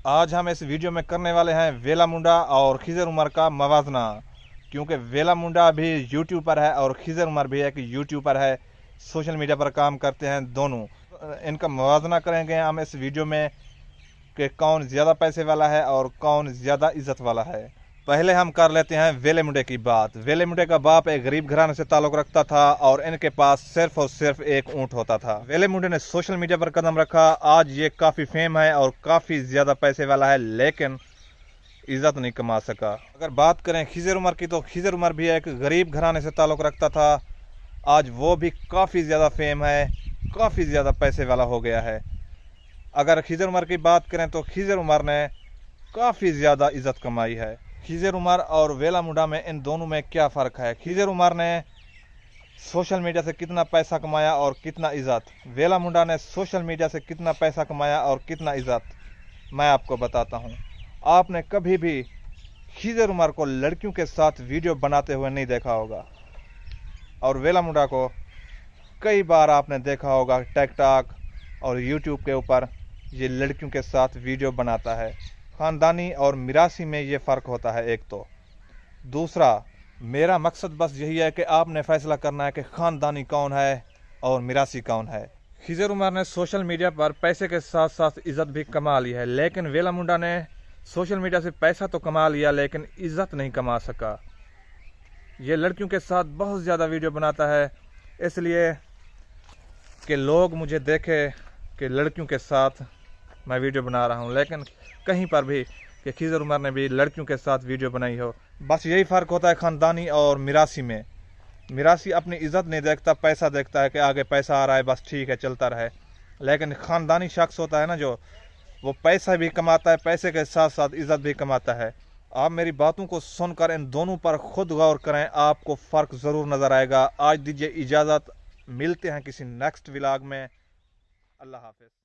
آج ہم اس ویڈیو میں کرنے والے ہیں ویلا منڈا اور خضر عمر کا موازنہ، کیونکہ ویلا منڈا بھی یوٹیوبر ہے اور خضر عمر بھی ایک یوٹیوبر ہے، سوشل میڈیا پر کام کرتے ہیں دونوں۔ ان کا موازنہ کریں گے ہم اس ویڈیو میں کہ کون زیادہ پیسے والا ہے اور کون زیادہ عزت والا ہے۔ پہلے ہم کر لیتے ہیں ویلے منڈے کی بات۔ ویلے منڈے کا باپ ایک غریب گھرانے سے تعلق رکھتا تھا اور ان کے پاس صرف اور صرف ایک اونٹ ہوتا تھا۔ ویلے منڈے نے سوشل میڈیا پر قدم رکھا، آج یہ کافی فیم ہے اور کافی زیادہ پیسے والا ہے، لیکن عزت نہیں کما سکا۔ اگر بات کریں خضر عمر کی تو خضر عمر بھی ایک غریب گھرانے سے تعلق رکھتا تھا، آج وہ بھی کافی زیادہ فیم ہے، کافی زیادہ پیسے والا ہو گیا ہے۔ اگر خضر عمر کی بات کریں تو خضر عمر نے کافی زیادہ عزت کمائی ہے۔ خضر عمر اور ویلا منڈا میں ان دونوں میں کیا فرق ہے؟ خضر عمر نے سوشل میڈیا سے کتنا پیسہ کمایا اور کتنا عزت، ویلا منڈا نے سوشل میڈیا سے کتنا پیسہ کمایا اور کتنا عزت، میں آپ کو بتاتا ہوں۔ آپ نے کبھی بھی خضر عمر کو لڑکیوں کے ساتھ ویڈیو بناتے ہوئے نہیں دیکھا ہوگا، اور ویلا منڈا کو کئی بار آپ نے دیکھا ہوگا ٹک ٹاک اور یوٹیوب کے اوپر یہ لڑکیوں کے ساتھ ویڈیو بناتا ہے۔ خاندانی اور میراثی میں یہ فرق ہوتا ہے ایک تو۔ دوسرا، میرا مقصد بس یہی ہے کہ آپ نے فیصلہ کرنا ہے کہ خاندانی کون ہے اور میراثی کون ہے۔ خضر عمر نے سوشل میڈیا پر پیسے کے ساتھ ساتھ عزت بھی کما لی ہے، لیکن ویلا منڈا نے سوشل میڈیا سے پیسہ تو کما لیا لیکن عزت نہیں کما سکا۔ یہ لڑکیوں کے ساتھ بہت زیادہ ویڈیو بناتا ہے، اس لیے کہ لوگ مجھے دیکھے کہ لڑکیوں کے ساتھ میں ویڈیو بنا رہا ہوں، لیکن کہیں پر بھی کہ خضر عمر نے بھی لڑکیوں کے ساتھ ویڈیو بنائی ہو۔ بس یہی فرق ہوتا ہے خاندانی اور میراثی میں۔ میراثی اپنی عزت نہیں دیکھتا، پیسہ دیکھتا ہے کہ آگے پیسہ آ رہا ہے، بس ٹھیک ہے چلتا رہے، لیکن خاندانی شخص ہوتا ہے نا جو، وہ پیسہ بھی کماتا ہے، پیسے کے ساتھ ساتھ عزت بھی کماتا ہے۔ آپ میری باتوں کو سن کر ان دونوں پر خود غور کریں، آپ کو فرق ضرور نظر آئے گا۔ آج دیجیے اجازت، ملتے ہیں کسی نیکسٹ ولاگ میں۔ اللہ حافظ۔